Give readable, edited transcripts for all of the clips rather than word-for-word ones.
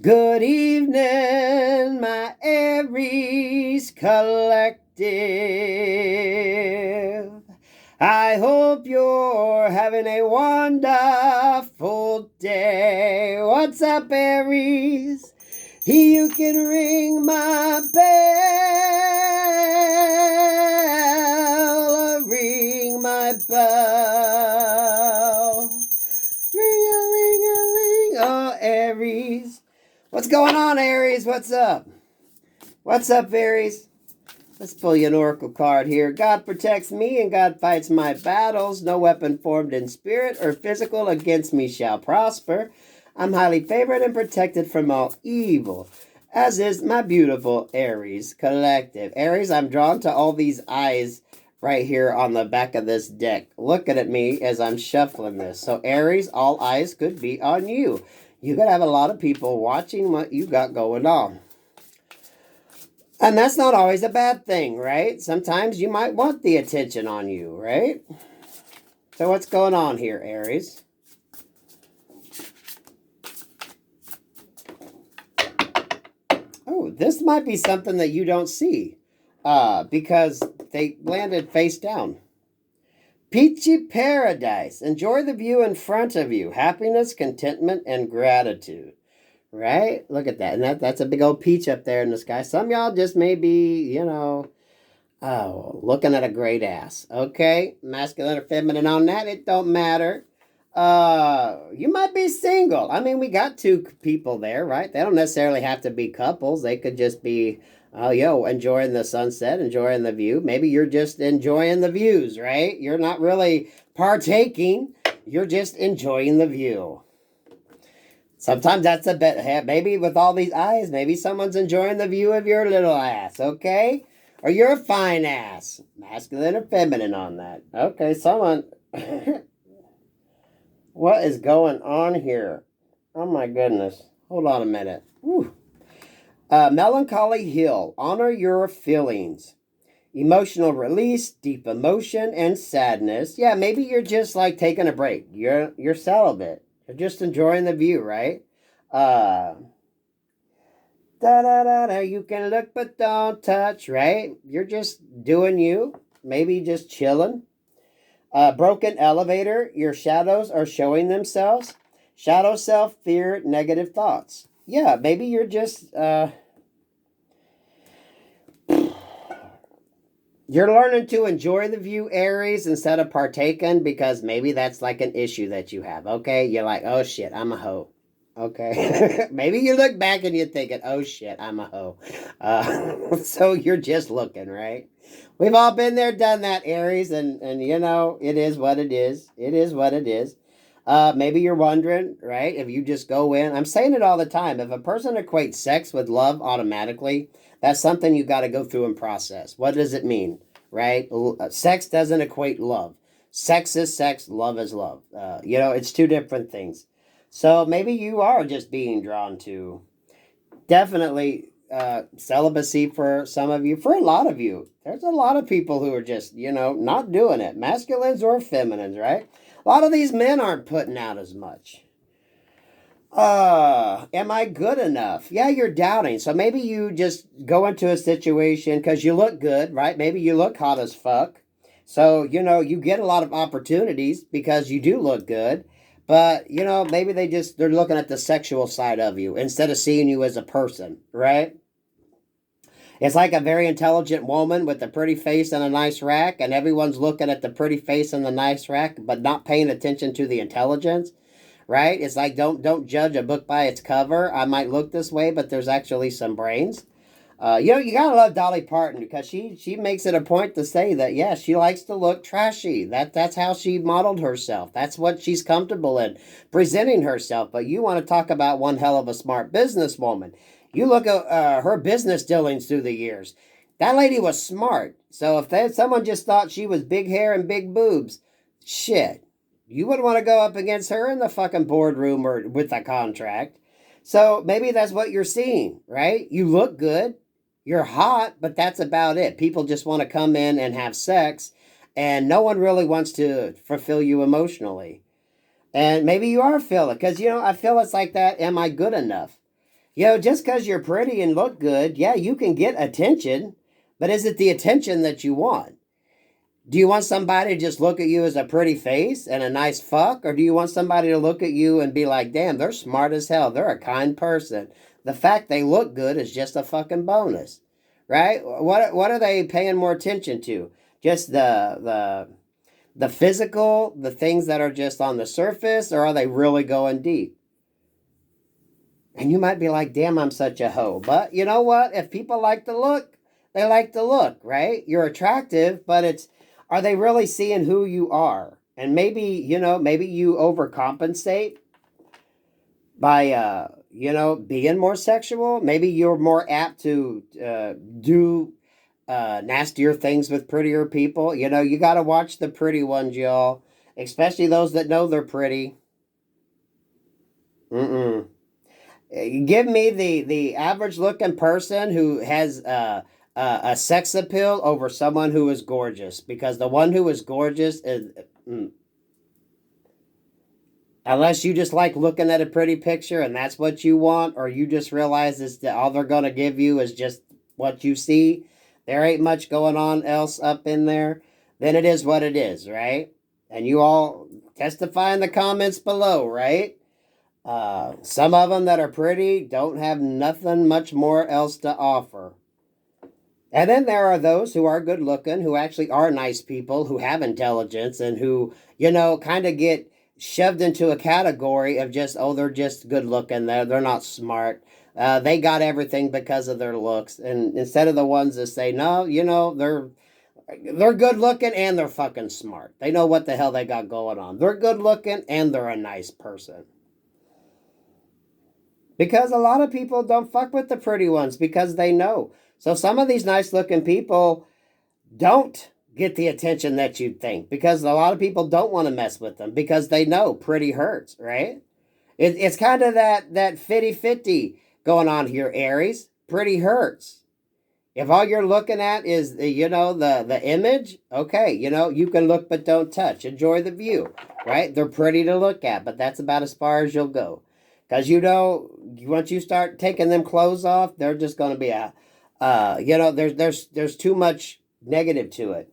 Good evening, my Aries collective. I hope you're having a wonderful day. What's up, Aries? You can ring my bell, ring my bell. Ring-a-ling-a-ling, oh, Aries. What's going on, Aries? What's up? What's up, Aries? Let's pull you an oracle card here. God protects me and God fights my battles. No weapon formed in spirit or physical against me shall prosper. I'm highly favored and protected from all evil, as is my beautiful Aries collective. Aries, I'm drawn to all these eyes right here on the back of this deck, looking at me as I'm shuffling this. So, Aries, all eyes could be on you. You could have a lot of people watching what you got going on. And that's not always a bad thing, right? Sometimes you might want the attention on you, right? So what's going on here, Aries? Oh, this might be something that you don't see because they landed face down. Peachy paradise. Enjoy the view in front of you. Happiness, contentment, and gratitude. Right? Look at that. And that's a big old peach up there in the sky. Some y'all just may be, looking at a great ass. Okay? Masculine or feminine on that, it don't matter. You might be single. I mean, we got two people there, right? They don't necessarily have to be couples. They could just be, enjoying the sunset, enjoying the view. Maybe you're just enjoying the views, right? You're not really partaking. You're just enjoying the view. Sometimes that's a bit, maybe with all these eyes, maybe someone's enjoying the view of your little ass, okay? Or your fine ass. Masculine or feminine on that. Okay, someone. What is going on here? Oh my goodness. Hold on a minute. Melancholy Hill. Honor your feelings. Emotional release, deep emotion, and sadness. Yeah, maybe you're just like taking a break. You're celibate. You're just enjoying the view, right? Da da da da. You can look but don't touch, right? You're just doing you. Maybe just chilling. Broken elevator. Your shadows are showing themselves. Shadow self, fear, negative thoughts. Yeah, maybe you're just you're learning to enjoy the view, Aries, instead of partaking because maybe that's like an issue that you have. Okay, you're like, oh shit, I'm a hoe. Okay, maybe you look back and you're thinking, oh shit, I'm a hoe. So you're just looking, right? We've all been there, done that, Aries, and it is what it is. It is what it is. Maybe you're wondering, right? If you just go in, I'm saying it all the time. If a person equates sex with love automatically, that's something you got to go through and process. What does it mean, right? Sex doesn't equate love. Sex is sex, love is love. It's two different things. So maybe you are just being drawn to definitely celibacy for some of you. For a lot of you, there's a lot of people who are just, not doing it. Masculines or feminines, right? A lot of these men aren't putting out as much. Am I good enough? Yeah, you're doubting. So maybe you just go into a situation because you look good, right? Maybe you look hot as fuck. So, you get a lot of opportunities because you do look good. But, maybe they're looking at the sexual side of you instead of seeing you as a person, right? It's like a very intelligent woman with a pretty face and a nice rack, and everyone's looking at the pretty face and the nice rack, but not paying attention to the intelligence, right? It's like don't judge a book by its cover. I might look this way, but there's actually some brains. You gotta love Dolly Parton because she makes it a point to say that yeah, she likes to look trashy. That's how she modeled herself. That's what she's comfortable in presenting herself. But you want to talk about one hell of a smart businesswoman? You look at her business dealings through the years. That lady was smart. So if someone just thought she was big hair and big boobs, shit, you wouldn't want to go up against her in the fucking boardroom or with a contract. So maybe that's what you're seeing, right? You look good, you're hot, but that's about it. People just want to come in and have sex, and no one really wants to fulfill you emotionally. And maybe you are feeling, because, I feel it's like that. Am I good enough? You know, just because you're pretty and look good, yeah, you can get attention, but is it the attention that you want? Do you want somebody to just look at you as a pretty face and a nice fuck? Or do you want somebody to look at you and be like, damn, they're smart as hell. They're a kind person. The fact they look good is just a fucking bonus, right? What are they paying more attention to? Just the physical, the things that are just on the surface, or are they really going deep? And you might be like, damn, I'm such a hoe. But you know what? If people like to look, they like to look, right? You're attractive, but are they really seeing who you are? And maybe, maybe you overcompensate by, being more sexual. Maybe you're more apt to do nastier things with prettier people. You got to watch the pretty ones, y'all, especially those that know they're pretty. Mm-mm. Give me the average looking person who has a sex appeal over someone who is gorgeous, because the one who is gorgeous is, unless you just like looking at a pretty picture and that's what you want, or you just realize that all they're going to give you is just what you see, there ain't much going on else up in there, then it is what it is, right? And you all testify in the comments below, right? Some of them that are pretty don't have nothing much more else to offer. And then there are those who are good looking, who actually are nice people, who have intelligence, and who, kind of get shoved into a category of just, oh, they're just good looking. They're not smart. They got everything because of their looks. And instead of the ones that say, no, they're good looking and they're fucking smart. They know what the hell they got going on. They're good looking and they're a nice person. Because a lot of people don't fuck with the pretty ones because they know. So some of these nice looking people don't get the attention that you'd think, because a lot of people don't want to mess with them because they know pretty hurts, right? It's kind of that 50-50 going on here, Aries. Pretty hurts. If all you're looking at is, the image, okay, you can look but don't touch. Enjoy the view, right? They're pretty to look at, but that's about as far as you'll go. Because, once you start taking them clothes off, they're just going to be there's too much negative to it.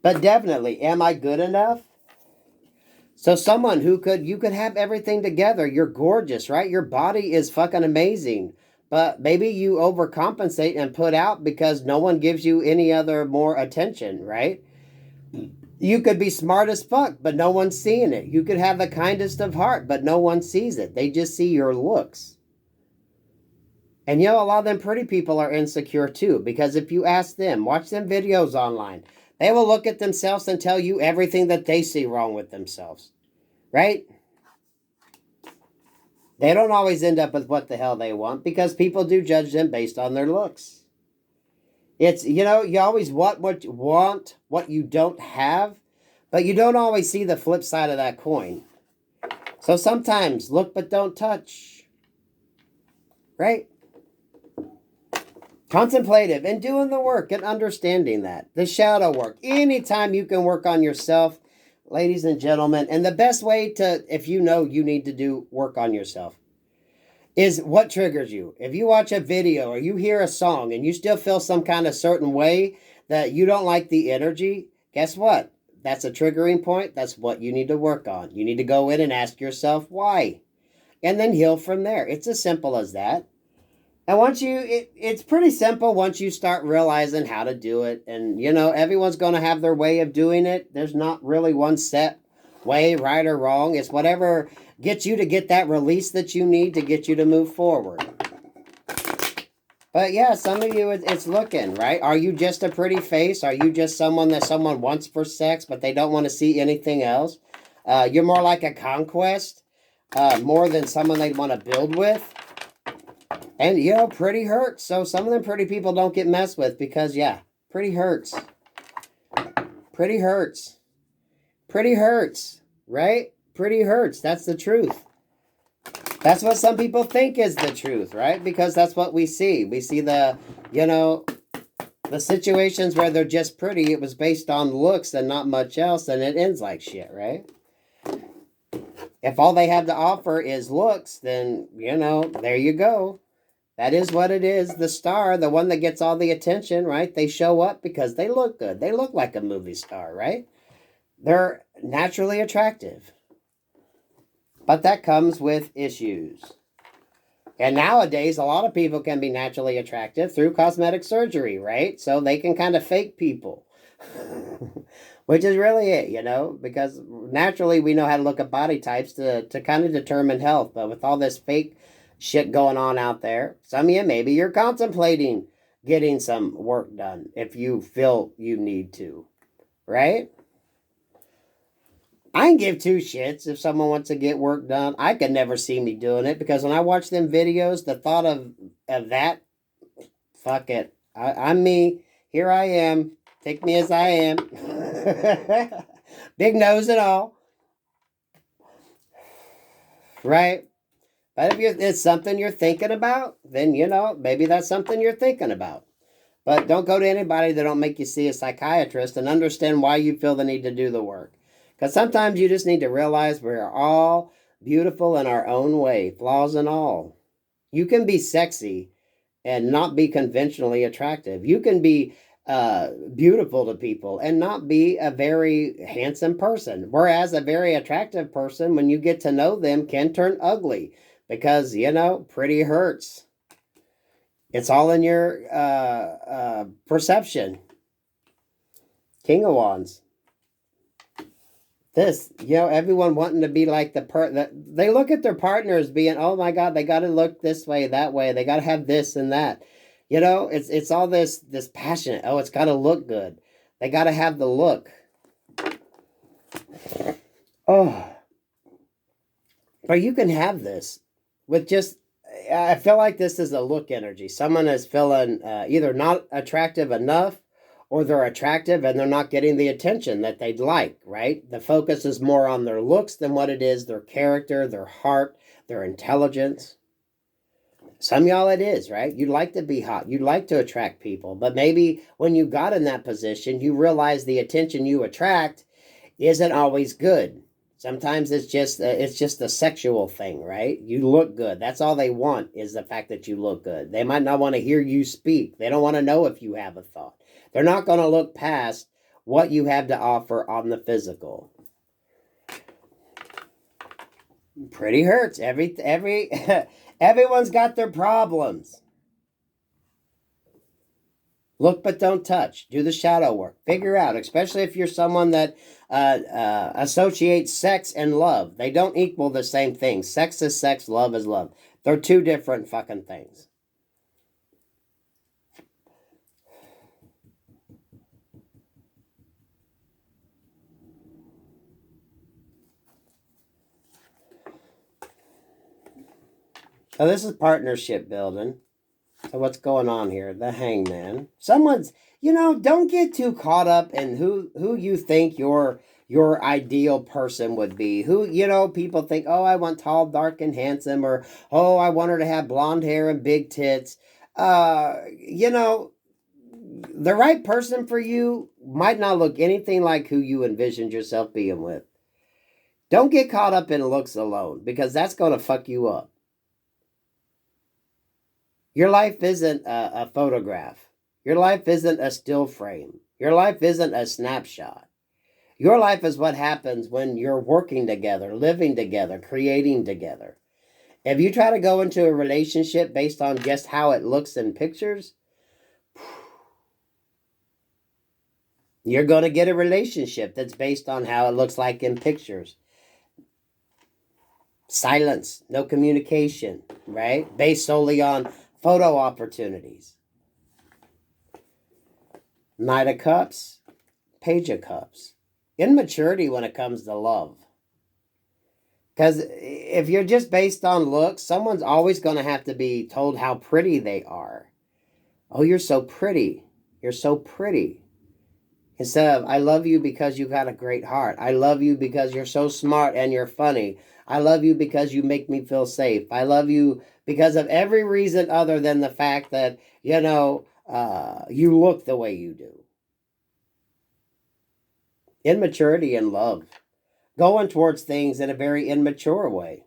But definitely, am I good enough? So someone you could have everything together. You're gorgeous, right? Your body is fucking amazing. But maybe you overcompensate and put out because no one gives you any other more attention, right? You could be smart as fuck, but no one's seeing it. You could have the kindest of heart, but no one sees it. They just see your looks. And a lot of them pretty people are insecure too, because if you ask them, watch them videos online, they will look at themselves and tell you everything that they see wrong with themselves, right? They don't always end up with what the hell they want, because people do judge them based on their looks. It's, you always want what you don't have, but you don't always see the flip side of that coin. So sometimes look but don't touch, right? Contemplative and doing the work and understanding that. The shadow work. Anytime you can work on yourself, ladies and gentlemen, and the best way to, if you need to do work on yourself, is what triggers you. If you watch a video or you hear a song and you still feel some kind of certain way that you don't like the energy, guess what? That's a triggering point. That's what you need to work on. You need to go in and ask yourself why, and then heal from there. It's as simple as that. And it's pretty simple once you start realizing how to do it. And, everyone's going to have their way of doing it. There's not really one set way, right or wrong. It's whatever gets you to get that release that you need to get you to move forward. But yeah, some of you, it's looking, right? Are you just a pretty face? Are you just someone that someone wants for sex, but they don't want to see anything else? You're more like a conquest, more than someone they'd want to build with. And, pretty hurts. So some of them pretty people don't get messed with because, pretty hurts. Pretty hurts. Pretty hurts, right? Pretty hurts. That's the truth. That's what some people think is the truth, right? Because that's what we see. We see the, The situations where they're just pretty, it was based on looks and not much else, and it ends like shit, right? If all they have to offer is looks, then, there you go. That is what it is. The star, the one that gets all the attention, right? They show up because they look good. They look like a movie star, right? They're naturally attractive. But that comes with issues. And nowadays, a lot of people can be naturally attractive through cosmetic surgery, right? So they can kind of fake people. Which is really it, because naturally we know how to look at body types to kind of determine health. But with all this fake shit going on out there, some of you, maybe you're contemplating getting some work done if you feel you need to, right? I can give two shits if someone wants to get work done. I could never see me doing it because when I watch them videos, the thought of that, fuck it. I'm me. Here I am. Take me as I am. Big nose and all. Right? But if it's something you're thinking about, then, maybe that's something you're thinking about. But don't go to anybody that don't make you see a psychiatrist and understand why you feel the need to do the work. Because sometimes you just need to realize we're all beautiful in our own way, flaws and all. You can be sexy and not be conventionally attractive. You can be beautiful to people and not be a very handsome person. Whereas a very attractive person, when you get to know them, can turn ugly because, pretty hurts. It's all in your perception. King of Wands. This, everyone wanting to be like they look at their partners being, oh my God, they got to look this way, that way. They got to have this and that. It's all this passionate. Oh, it's got to look good. They got to have the look. Oh. But you can have this with just, I feel like this is a look energy. Someone is feeling either not attractive enough or they're attractive and they're not getting the attention that they'd like, right? The focus is more on their looks than what it is, their character, their heart, their intelligence. Some of y'all it is, right? You'd like to be hot. You'd like to attract people. But maybe when you got in that position, you realize the attention you attract isn't always good. Sometimes it's just a sexual thing, right? You look good. That's all they want is the fact that you look good. They might not want to hear you speak. They don't want to know if you have a thought. They're not going to look past what you have to offer on the physical. Pretty hurts. Everyone's got their problems. Look but don't touch. Do the shadow work. Figure out, especially if you're someone that associates sex and love. They don't equal the same thing. Sex is sex, love is love. They're two different fucking things. So this is partnership building. So what's going on here? The Hangman. Someone's, don't get too caught up in who you think your ideal person would be. Who, people think, oh, I want tall, dark, and handsome, or, oh, I want her to have blonde hair and big tits. The right person for you might not look anything like who you envisioned yourself being with. Don't get caught up in looks alone, because that's going to fuck you up. Your life isn't a photograph. Your life isn't a still frame. Your life isn't a snapshot. Your life is what happens when you're working together, living together, creating together. If you try to go into a relationship based on just how it looks in pictures, you're going to get a relationship that's based on how it looks like in pictures. Silence, no communication, right? Based solely on photo opportunities. Knight of Cups, Page of Cups. Immaturity when it comes to love. Because if you're just based on looks, someone's always going to have to be told how pretty they are. Oh, you're so pretty. You're so pretty. Instead of, I love you because you got a great heart. I love you because you're so smart and you're funny. I love you because you make me feel safe. I love you because of every reason other than the fact that, you look the way you do. Immaturity in love. Going towards things in a very immature way.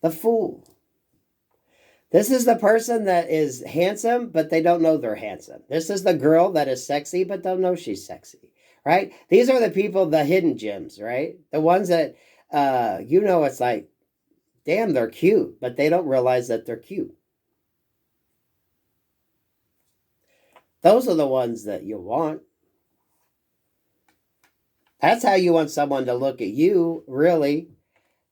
The Fool. This is the person that is handsome, but they don't know they're handsome. This is the girl that is sexy, but don't know she's sexy, right? These are the people, the hidden gems, right? The ones that, it's like, damn, they're cute, but they don't realize that they're cute. Those are the ones that you want. That's how you want someone to look at you, really,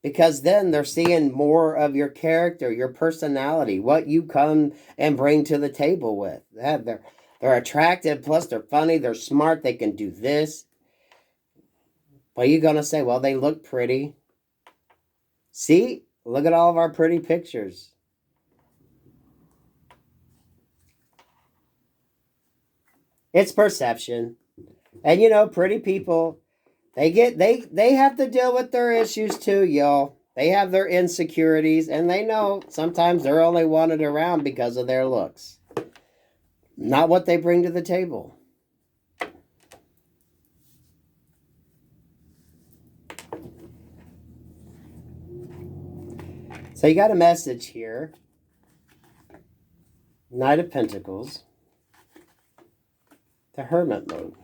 because then they're seeing more of your character, your personality, what you come and bring to the table with. Yeah, they're attractive, plus they're funny, they're smart, they can do this. What are you going to say? Well, they look pretty. See? Look at all of our pretty pictures. It's perception. And pretty people, they have to deal with their issues too, y'all. They have their insecurities, and they know sometimes they're only wanted around because of their looks, not what they bring to the table. So you got a message here. Knight of Pentacles. The Hermit mode.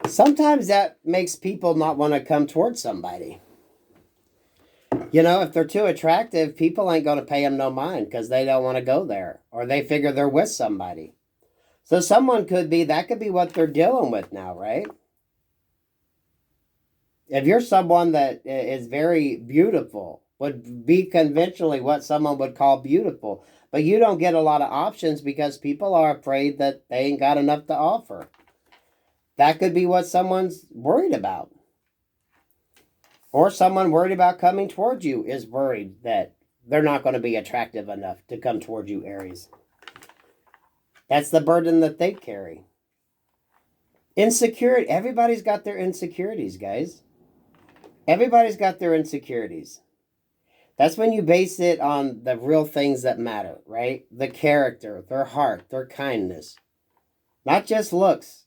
Sometimes that makes people not want to come towards somebody. If they're too attractive, people ain't going to pay them no mind because they don't want to go there. Or they figure they're with somebody. So that could be what they're dealing with now, right? If you're someone that is very beautiful, would be conventionally what someone would call beautiful, but you don't get a lot of options because people are afraid that they ain't got enough to offer. That could be what someone's worried about. Or someone worried about coming towards you is worried that they're not going to be attractive enough to come towards you, Aries. That's the burden that they carry. Insecurity. Everybody's got their insecurities, guys. Everybody's got their insecurities. That's when you base it on the real things that matter, right? The character, their heart, their kindness. Not just looks.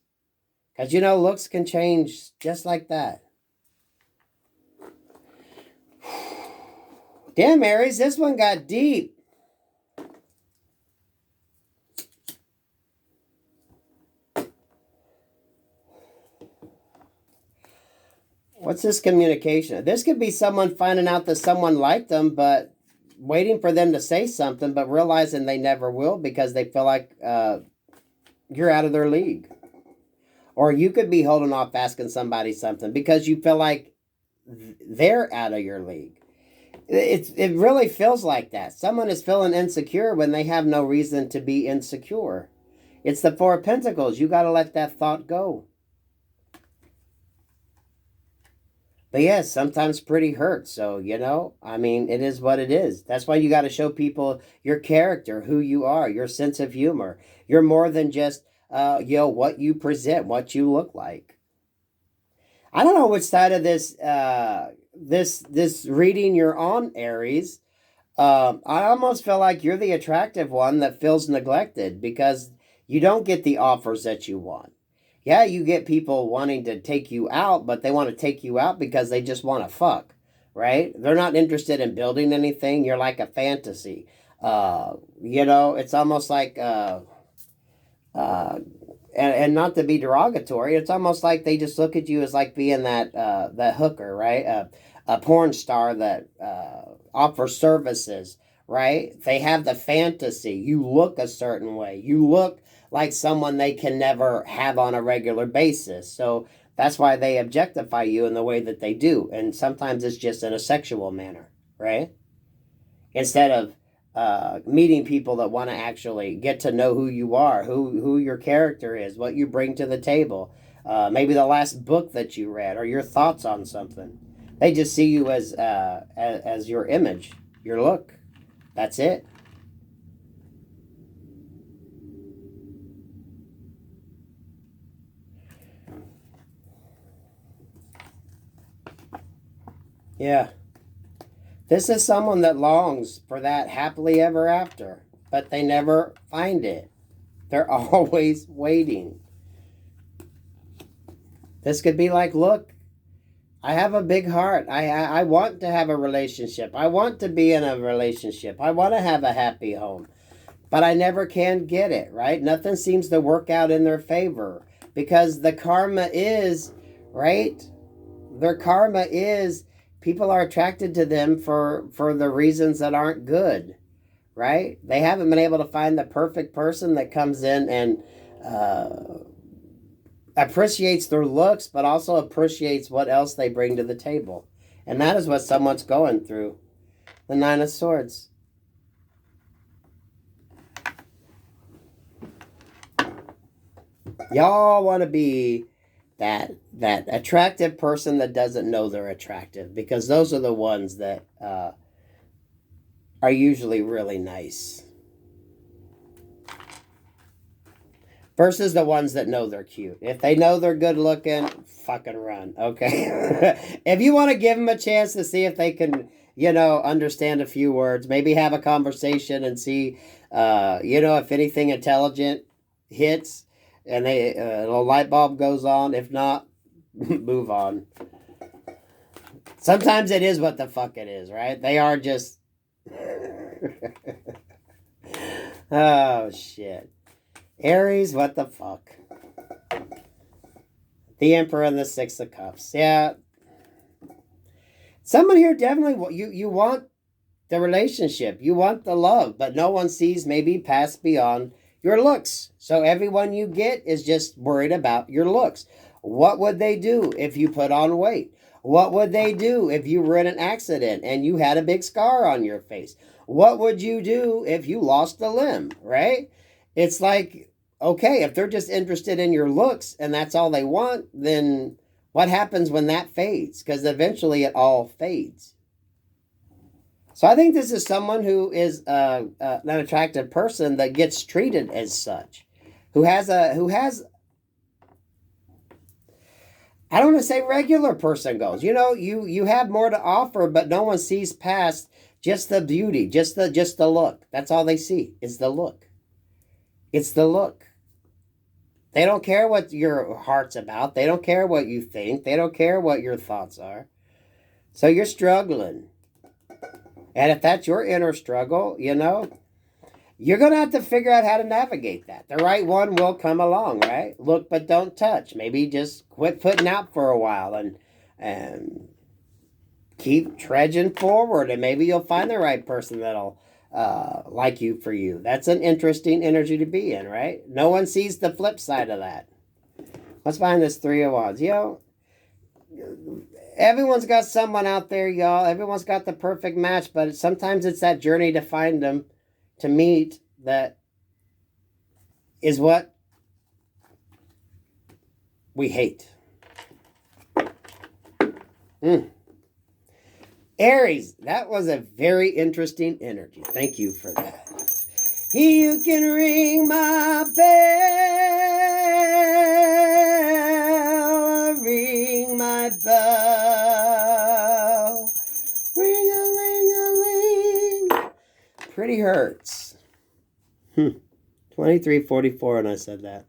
Because looks can change just like that. Damn, Aries, this one got deep. What's this communication? This could be someone finding out that someone liked them, but waiting for them to say something, but realizing they never will because they feel like you're out of their league. Or you could be holding off asking somebody something because you feel like they're out of your league. It really feels like that. Someone is feeling insecure when they have no reason to be insecure. It's the Four of Pentacles. You got to let that thought go. But yes, sometimes pretty hurts. So, it is what it is. That's why you got to show people your character, who you are, your sense of humor. You're more than just, what you present, what you look like. I don't know which side of this reading you're on, Aries. I almost feel like you're the attractive one that feels neglected because you don't get the offers that you want. Yeah, you get people wanting to take you out, but they want to take you out because they just want to fuck, right? They're not interested in building anything. You're like a fantasy. It's almost like, and not to be derogatory, it's almost like they just look at you as like being that hooker, right? A porn star that offers services, right? They have the fantasy. You look a certain way. You look like someone they can never have on a regular basis. So that's why they objectify you in the way that they do. And sometimes it's just in a sexual manner, right? Instead of meeting people that want to actually get to know who you are, who your character is, what you bring to the table, maybe the last book that you read, or your thoughts on something. They just see you as your image, your look. That's it. Yeah. This is someone that longs for that happily ever after, but they never find it. They're always waiting. This could be like, look, I have a big heart. I want to have a relationship. I want to be in a relationship. I want to have a happy home. But I never can get it, right? Nothing seems to work out in their favor because the karma is, right? Their karma is people are attracted to them for the reasons that aren't good, right? They haven't been able to find the perfect person that comes in and appreciates their looks, but also appreciates what else they bring to the table. And that is what someone's going through. The Nine of Swords. Y'all want to be that attractive person that doesn't know they're attractive, because those are the ones that are usually really nice. Versus the ones that know they're cute. If they know they're good looking, fucking run, okay? If you want to give them a chance to see if they can, understand a few words, maybe have a conversation and see, if anything intelligent hits and a light bulb goes on. If not, move on. Sometimes it is what the fuck it is, right? They are just... Oh, shit. Aries, what the fuck? The Emperor and the Six of Cups. Yeah. Someone here definitely, you want the relationship. You want the love, but no one sees maybe past beyond your looks. So everyone you get is just worried about your looks. What would they do if you put on weight? What would they do if you were in an accident and you had a big scar on your face? What would you do if you lost a limb, right? It's like, okay, if they're just interested in your looks and that's all they want, then what happens when that fades? Because eventually it all fades. So I think this is someone who is an attractive person that gets treated as such, who has I don't want to say regular person goes. You have more to offer, but no one sees past just the beauty, just the look. That's all they see is the look. It's the look. They don't care what your heart's about. They don't care what you think. They don't care what your thoughts are. So you're struggling. And if that's your inner struggle, you're going to have to figure out how to navigate that. The right one will come along, right? Look, but don't touch. Maybe just quit putting out for a while and keep trudging forward. And maybe you'll find the right person that'll like you for you. That's an interesting energy to be in, right? No one sees the flip side of that. Let's find this Three of Wands. Everyone's got someone out there, y'all. Everyone's got the perfect match, but sometimes it's that journey to find them, to meet, that is what we hate. Aries, that was a very interesting energy. Thank you for that. You can ring my bell, ring my bell, ring-a-ling-a-ling. Pretty hurts. 23:44 and I said that.